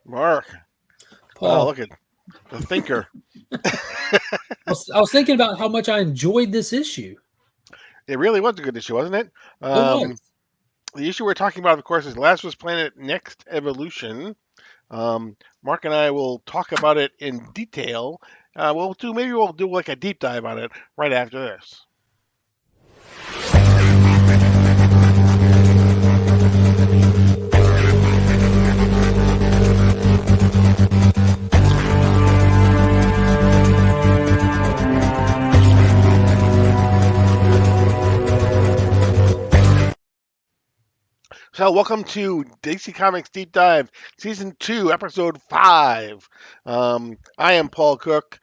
Mark. Wow, Paul, look at the thinker. I was thinking about how much I enjoyed this issue. It really was a good issue, wasn't it? It was. The issue we're talking about, of course, is Lazarus Planet Next Evolution. Mark and I will talk about it in detail. Maybe we'll do like a deep dive on it right after this. So, welcome to DC Comics Deep Dive, Season 2, Episode 5. I am Paul Cook.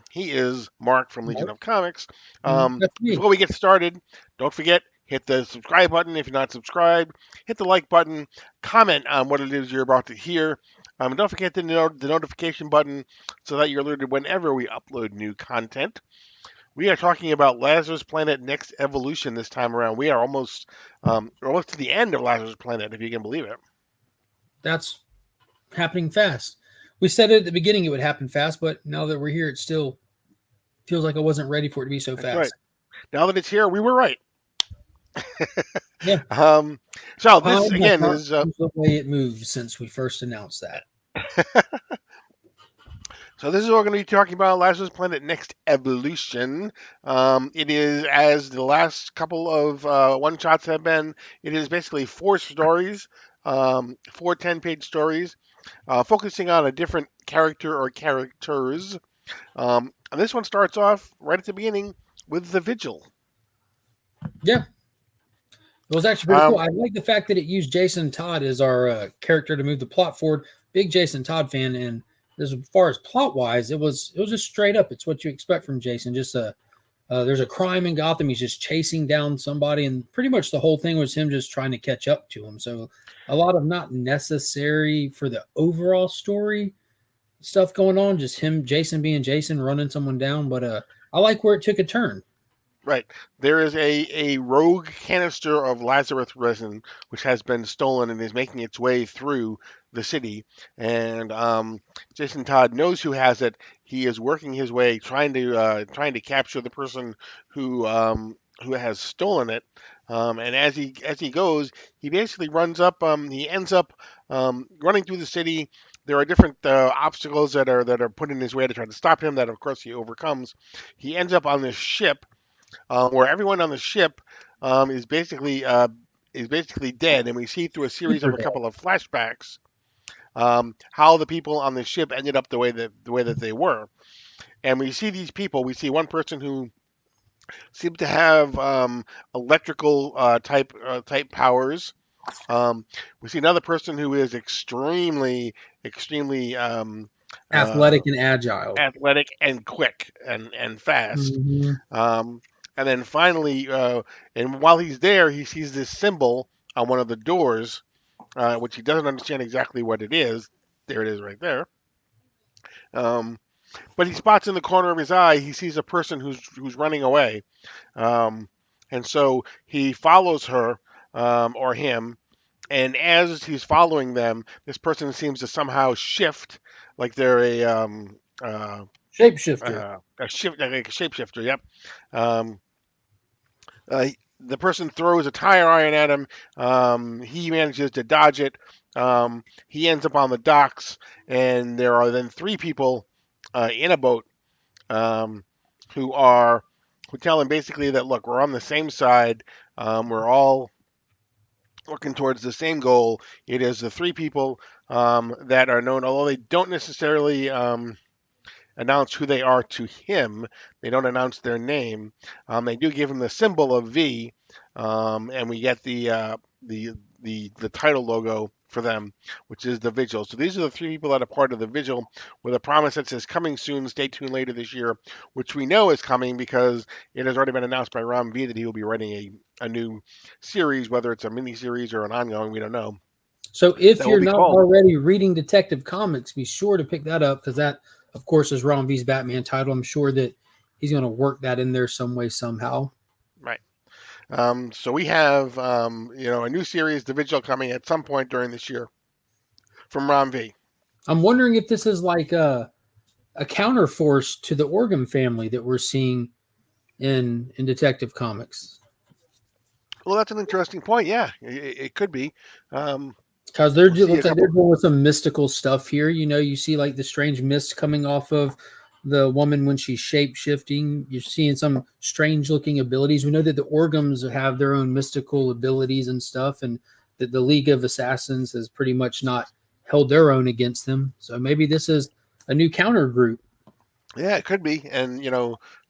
He is Mark from Legion Mark, of Comics. that's me. Before we get started, don't forget, hit the subscribe button if you're not subscribed, hit the like button, comment on what it is you're about to hear. Don't forget the notification button so that you're alerted whenever we upload new content. We are talking about Lazarus Planet Next Evolution this time around. We are almost to the end of Lazarus Planet, if you can believe it. That's happening fast. We said it at the beginning it would happen fast, but now that we're here, it still feels like I wasn't ready for it to be so That's right. fast. Now that it's here, we were right. Yeah. So I this have again not is changed the way it moves since we first announced that. so this is what we're going to be talking about: Lazarus Planet Next Evolution. It is, as the last couple of one shots have been. It is basically four stories, four 10-page stories, focusing on a different character or characters. And this one starts off right at the beginning with the Vigil. Yeah. It was actually pretty cool. Um, I like the fact that it used Jason Todd as our character to move the plot forward. Big Jason Todd fan, and as far as plot wise, it was just straight up. It's what you expect from Jason. Just there's a crime in Gotham. He's just chasing down somebody, and pretty much the whole thing was him just trying to catch up to him. So a lot of not necessary for the overall story stuff going on. Just him, Jason being Jason, running someone down. But I like where it took a turn. right. There is a rogue canister of Lazarus resin which has been stolen and is making its way through the city. And Jason Todd knows who has it. He is working his way, trying to capture the person who has stolen it. And as he goes, he basically runs up. He ends up running through the city. There are different obstacles that are put in his way to try to stop him. That of course he overcomes. He ends up on this ship where everyone on the ship is basically dead, and we see through a series Super of a dead. couple of flashbacks how the people on the ship ended up the way that they were. And we see these people. We see one person who seems to have electrical type powers. We see another person who is extremely Athletic and agile. athletic and quick and fast. Mm-hmm. And then finally, and while he's there, he sees this symbol on one of the doors, which he doesn't understand exactly what it is. There it is, right there. Um, but he spots in the corner of his eye, he sees a person who's running away, um, and so he follows her or him. And as he's following them, this person seems to somehow shift, like they're Shapeshifter. like a shapeshifter. Yep. Um, the person throws a tire iron at him. He manages to dodge it. He ends up on the docks, and there are then three people in a boat um, who are who tell him basically that look, we're on the same side. We're all working towards the same goal. It is the three people that are known, although they don't necessarily announce who they are to him. They don't announce their name. They do give him the symbol of V, and we get the title logo for them, which is the Vigil. So these are the three people that are part of the Vigil, with a promise that says "coming soon." Stay tuned later this year, which we know is coming because it has already been announced by Ron V that he will be writing a new series, whether it's a mini series or an ongoing. We don't know. So if That will you're be not called. already reading Detective Comics, be sure to pick that up because that, of course, is Ron V's Batman title. I'm sure that he's going to work that in there some way, somehow. Right. So we have, a new series, The Vigil, coming at some point during this year from Ron V. I'm wondering if this is like a counterforce to the Orgum family that we're seeing in Detective Comics. Well, that's an interesting point. Yeah, it could be. Um, Because we'll see a looks like they're couple. doing some mystical stuff here. You know, you see like the strange mist coming off of the woman when she's shape shifting. You're seeing some strange looking abilities. We know that the Orgums have their own mystical abilities and stuff, and that the League of Assassins has pretty much not held their own against them. So maybe this is a new counter group. Yeah, it could be. And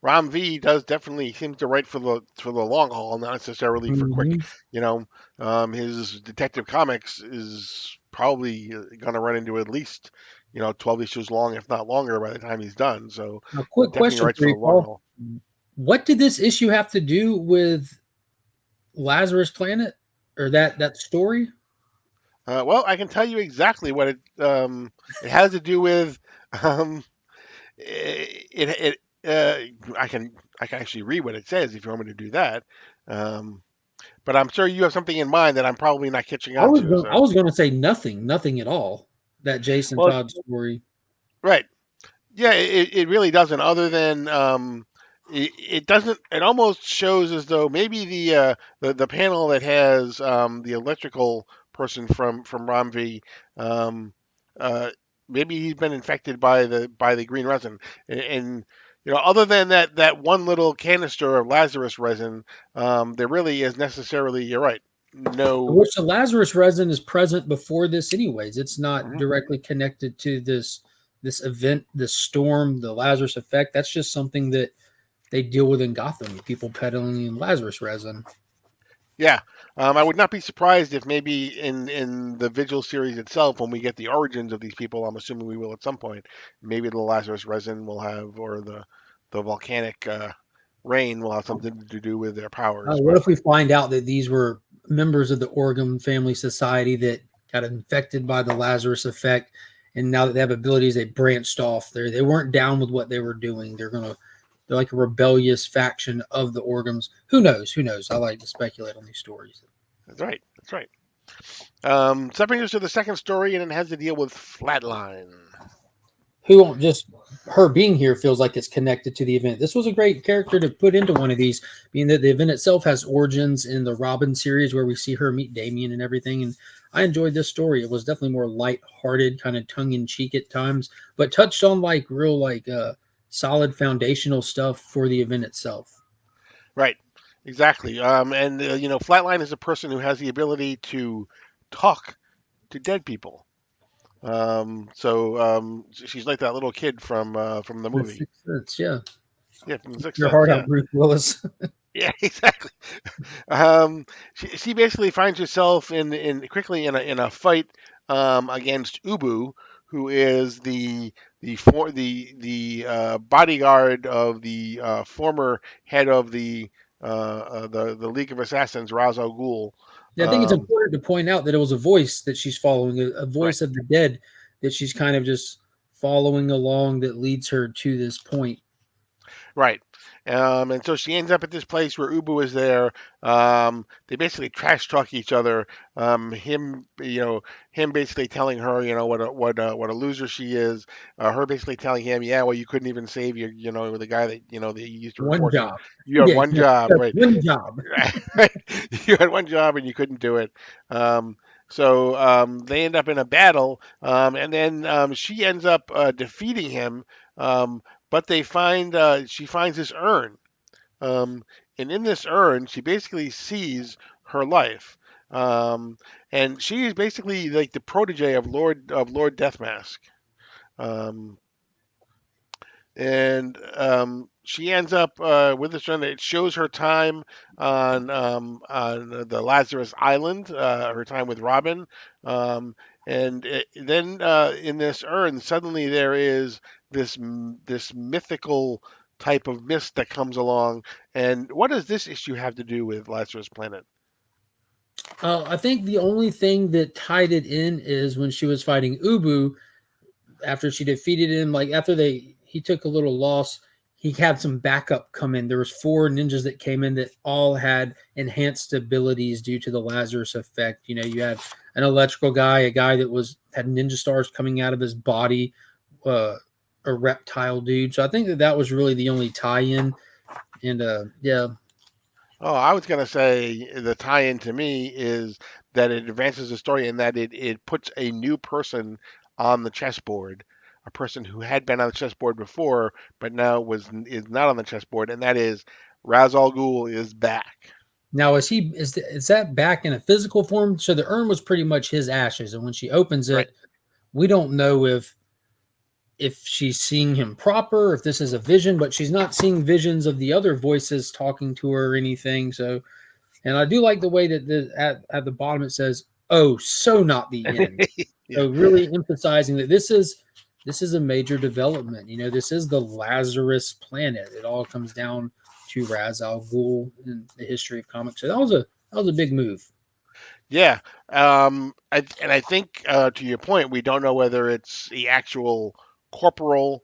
Rom V does definitely seem to write for the long haul, not necessarily for quick. Mm-hmm. You know, his Detective Comics is probably going to run into at least 12 issues long, if not longer, by the time he's done. So A quick definitely question writes for for you, the long Paul. haul. What did this issue have to do with Lazarus Planet or that story? Well, I can tell you exactly what it has to do with. Um, I can actually read what it says if you want me to do that. Um, but I'm sure you have something in mind that I'm probably not catching on to. I So, was going to say nothing, nothing at all. That Jason well, Todd story. right, yeah, it really doesn't. Other than it doesn't. It almost shows as though maybe the panel that has the electrical person from Romvi, um, uh, maybe he's been infected by the green resin, and other than that one little canister of Lazarus resin, there really is necessarily. You're right. No. Which the Lazarus resin is present before this, anyways. It's not Mhm. directly connected to this event, this storm, the Lazarus effect. That's just something that they deal with in Gotham. People peddling in Lazarus resin. Yeah, I would not be surprised if maybe in the Vigil series itself, when we get the origins of these people, I'm assuming we will at some point. Maybe the Lazarus resin will have, or the volcanic rain will have something to do with their powers. What But if we find out that these were members of the Orgum family society that got infected by the Lazarus effect, and now that they have abilities, they branched off. They weren't down with what they were doing. They're like a rebellious faction of the Orgums. Who knows? Who knows? I like to speculate on these stories. that's right. That's right. So that brings us to the second story, and it has to deal with Flatline. Who won't just her being here feels like it's connected to the event. This was a great character to put into one of these, being that the event itself has origins in the Robin series where we see her meet Damien and everything. And I enjoyed this story. It was definitely more light-hearted, kind of tongue-in-cheek at times, but touched on like real solid foundational stuff for the event itself. Right. Exactly. And Flatline is a person who has the ability to talk to dead people. She's like that little kid from the The movie. Sixth Sense, yeah. Yeah, from The Sixth Your Sense. heart Yeah, out, Bruce Willis. yeah, exactly. She basically finds herself quickly in a fight against Ubu, who is the bodyguard of the former head of the League of Assassins, Ra's al Ghul. Yeah, I think it's Um, important to point out that it was a voice that she's following, a right. voice of the dead that she's kind of just following along that leads her to this point. Right. And so she ends up at this place where Ubu is there. They basically trash talk each other. Him basically telling her, what a loser she is. Her basically telling him, yeah, well, you couldn't even save the guy that that you used to One report to. job. You had Yeah, one yeah, job, yeah, right? one job. Right. You had one job and you couldn't do it. So they end up in a battle, and then she ends up defeating him. Um, but she finds this urn, um, and in this urn, she basically sees her life, um, and she is basically like the protege of Lord Deathmask. Um, and she ends up with this one. It shows her time on the Lazarus Island, her time with Robin, and then in this urn, suddenly there is this mythical type of mist that comes along. And what does this issue have to do with Lazarus Planet? I think the only thing that tied it in is when she was fighting Ubu after she defeated him. Like after he took a little loss, he had some backup come in. There was four ninjas that came in that all had enhanced abilities due to the Lazarus effect. You know, you had an electrical guy, a guy that was had ninja stars coming out of his body, uh, a reptile dude. So I think that that was really the only tie-in. And yeah, Oh, I was gonna say the tie-in to me is that it advances the story in that it puts a new person on the chessboard, a person who had been on the chessboard before, but now was is not on the chessboard, and that is Ra's al Ghul is back. now is that back in a physical form? So the urn was pretty much his ashes, and when she opens Right. it, we don't know if she's seeing him proper, if this is a vision, but she's not seeing visions of the other voices talking to her or anything. So, and I do like the way that at the bottom it says, "Oh, so not the end." Yeah. So really emphasizing that this is a major development. You know, this is the Lazarus planet. It all comes down to Ra's al Ghul in the history of comics. So that was a big move. Yeah, and I think to your point, we don't know whether it's the actual corporal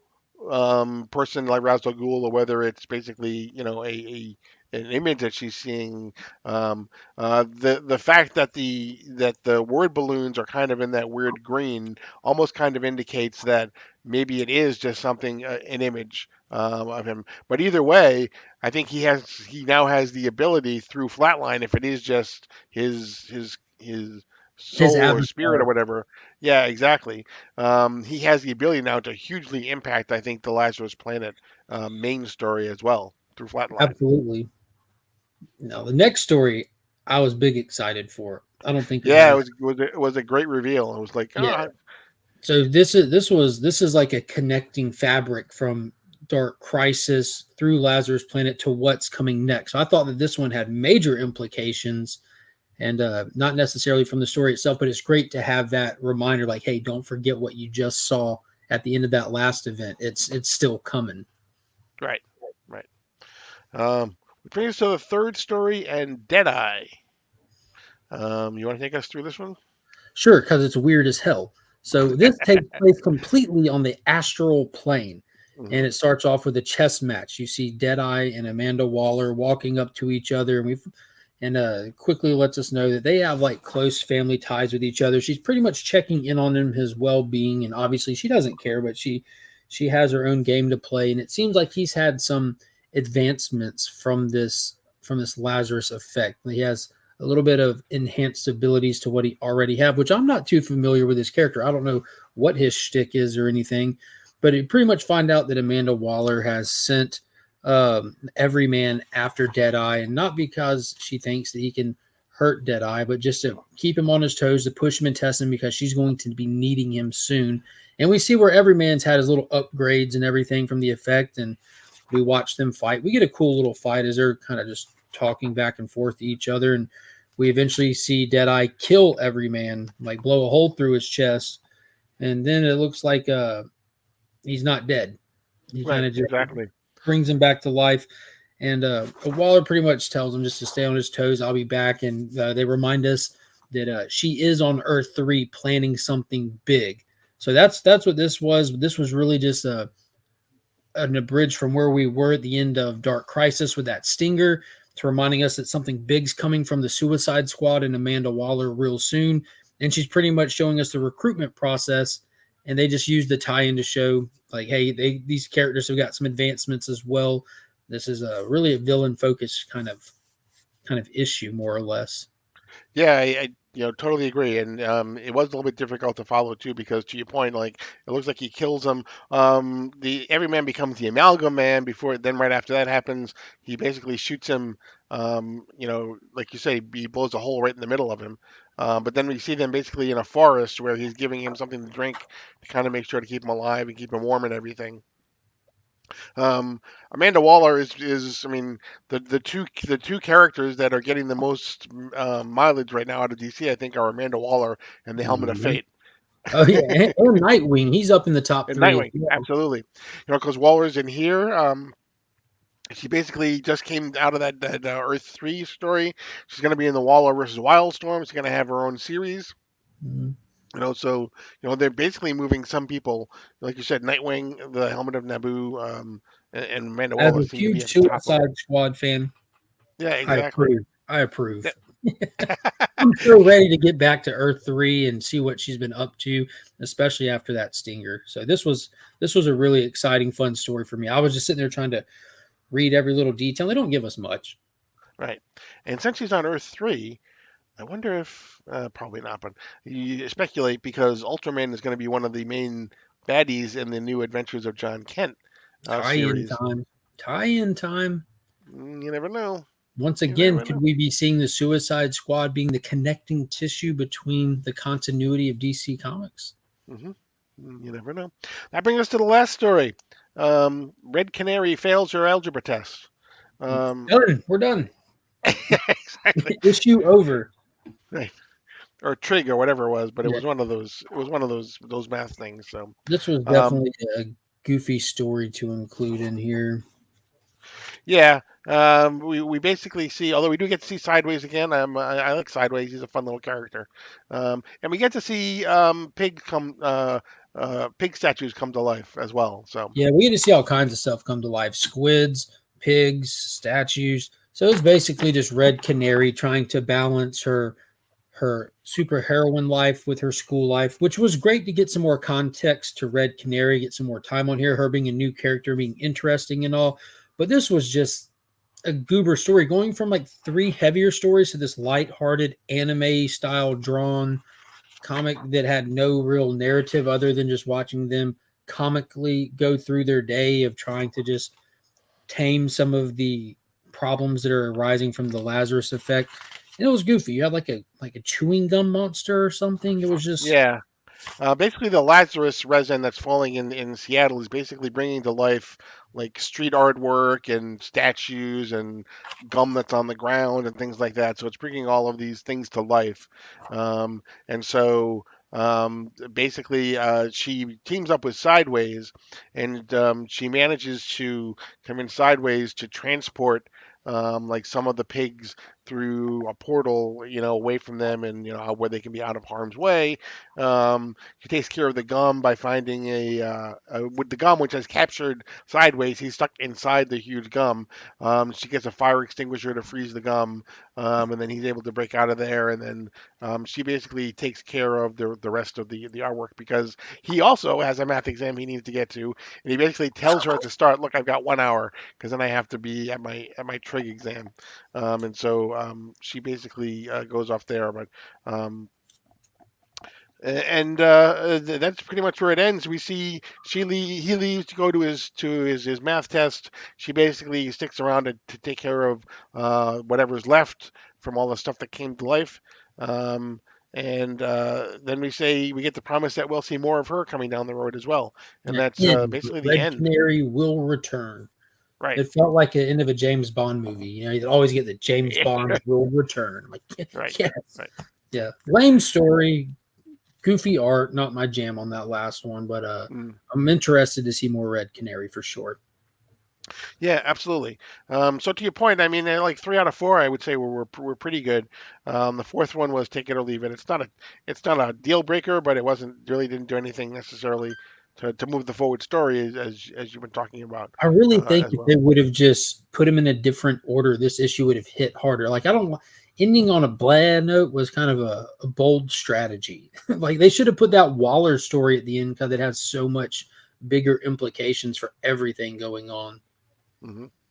person like Ra's al Ghul, or whether it's basically a an image that she's seeing. The fact that the word balloons are kind of in that weird green almost kind of indicates that maybe it is just something an image of him. But either way, I think he now has the ability through Flatline, if it is just his His soul or spirit or avatar, whatever. Yeah, exactly. He has the ability now to hugely impact, I think, the Lazarus Planet main story as well through Flatline. absolutely. Now the next story, I was big excited for. I don't think you're Yeah, gonna. it was a great reveal. It was like, Yeah. So this is like a connecting fabric from Dark Crisis through Lazarus Planet to what's coming next. So I thought that this one had major implications, and not necessarily from the story itself, but it's great to have that reminder, like, hey, don't forget what you just saw at the end of that last event. It's still coming. right, right. Which brings us to the third story and Deadeye. You want to take us through this one? Sure, because it's weird as hell. So this takes place completely on the astral plane. And Hmm. it starts off with a chess match. You see Deadeye and Amanda Waller walking up to each other, and quickly lets us know that they have like close family ties with each other. She's pretty much checking in on him, his well being, and obviously she doesn't care, but she has her own game to play, and it seems like he's had some advancements from this Lazarus effect. He has a little bit of enhanced abilities to what he already have, which I'm not too familiar with his character. I don't know what his shtick is or anything, but you pretty much find out that Amanda Waller has sent every man after Deadeye, and not because she thinks that he can hurt Deadeye, but just to keep him on his toes, to push him and test him because she's going to be needing him soon. And we see where every man's had his little upgrades and everything from the effect, and we watch them fight. We get a cool little fight as they're kind of just talking back and forth to each other, and we eventually see Deadeye kill every man, like blow a hole through his chest, and then it looks like he's not dead. He kind Right, of just exactly. brings him back to life. And Waller pretty much tells him just to stay on his toes. I'll be back. And they remind us that she is on Earth 3 planning something big. So that's what this was. This was really just an abridged from where we were at the end of Dark Crisis with that stinger, to reminding us that something big's coming from the Suicide Squad and Amanda Waller real soon. And she's pretty much showing us the recruitment process. And they just use the tie-in to show, like, hey, these characters have got some advancements as well. This is a really a villain focused kind of issue, more or less. Yeah, I totally agree, and it was a little bit difficult to follow too because to your point, like it looks like he kills him. The every man becomes the amalgam man before. Then right after that happens, he basically shoots him. Like you say, he blows a hole right in the middle of him. But then we see them basically in a forest where he's giving him something to drink to kind of make sure to keep him alive and keep him warm and everything. Amanda Waller is I mean the two characters that are getting the most mileage right now out of DC, I think, are Amanda Waller and the Helmet of Mhm. Fate. Oh yeah, and Nightwing, he's up in the top And three as Nightwing, well. absolutely. Because Waller's in here. She basically just came out of that Earth 3 story. She's going to be in the Waller versus Wildstorm. She's going to have her own series. Mhm. So they're basically moving some people, like you said, Nightwing, the Helmet of Naboo, and As Manuela a seem to be huge at the top of it. Suicide Squad fan, Yeah, I exactly. approve. I Yeah. approve. I'm so ready to get back to Earth 3 and see what she's been up to, especially after that stinger. So this was a really exciting, fun story for me. I was just sitting there trying to read every little detail. They don't give us much. Right. And since she's on Earth 3, I wonder if probably not, but you speculate because Ultraman is going to be one of the main baddies in the New Adventures of John Kent Tie-in series. time. Tie-in time. You never know. Once You again, never could know. we be seeing the Suicide Squad being the connecting tissue between the continuity of DC Comics? hmm You never know. That brings us to the last story. Red Canary fails her algebra test. Um, Done. We're done. exactly. Issue over. Right. Or trig or whatever it was, but it Yeah, was one of those. It was one of those math things. So, this was um, definitely a goofy story to include in here. yeah, we basically see, although we do get to see Sideways again. I like Sideways. He's a fun little character, and we get to see pig statues come to life as well. So, Yeah, we get to see all kinds of stuff come to life: squids, pigs, statues. So it's basically just Red Canary trying to balance her super heroine life with her school life, which was great to get some more context to Red Canary, get some more time on here, her being a new character, being interesting and all. But this was just a goober story, going from like three heavier stories to this light-hearted anime style drawn comic that had no real narrative other than just watching them comically go through their day of trying to just tame some of the problems that are arising from the Lazarus effect. And it was goofy. You had like a chewing gum monster or something. It was just yeah, basically, the Lazarus resin that's falling in Seattle is basically bringing to life like street artwork and statues and gum that's on the ground and things like that. So it's bringing all of these things to life. And so basically, she teams up with Sideways, and she manages to come in Sideways to transport. Like some of the pigs through a portal, away from them, and where they can be out of harm's way. He takes care of the gum by finding with the gum which has captured Sideways. He's stuck inside the huge gum. She gets a fire extinguisher to freeze the gum, and then he's able to break out of there. And then she basically takes care of the rest of the artwork because he also has a math exam he needs to get to, and he basically tells her at the start, "Look, I've got 1 hour because then I have to be at my trig exam," and so she basically goes off there, but. And that's pretty much where it ends. We see he leaves to go to his math test. She basically sticks around to take care of whatever's left from all the stuff that came to life. Um, and then we get the promise that we'll see more of her coming down the road as well. And an that's end. basically the Red end. Canary will return. Right. It felt like the end of a James Bond movie. You always get the James Bond will return. I'm like, Right. yes. Right. Yeah. Lame story, goofy art, not my jam on that last one, but Mm. I'm interested to see more Red Canary for sure. Yeah, absolutely. So to your point, I mean, like 3 out of 4, I would say were pretty good. The fourth one was take it or leave it. It's not a deal breaker, but it wasn't really didn't do anything necessarily to move the forward story as you've been talking about I really think as if well. they would have just put him in a different order, this issue would have hit harder. Like I don't ending on a bad note was kind of a bold strategy. Like they should have put that Waller story at the end because it has so much bigger implications for everything going on.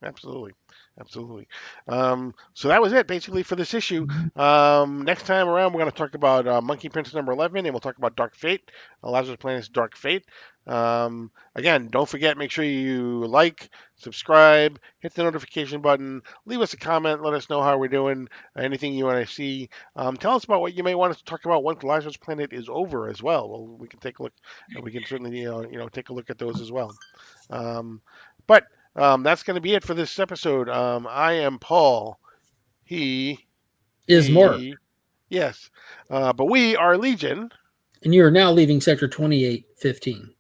Absolutely, absolutely. So that was it basically for this issue. Next time around, we're going to talk about Monkey Prince #11, and we'll talk about Dark Fate, Lazarus Planet's Dark Fate. Again, don't forget, make sure you like, subscribe, hit the notification button, leave us a comment, let us know how we're doing, anything you want to see. Tell us about what you may want us to talk about once Lazarus Planet is over as well. Well, we can take a look, and we can certainly take a look at those as well. Um, but that's going to be it for this episode. I am Paul. He, Is Mark, he, yes. But we are Legion. and you are now leaving Sector 2815.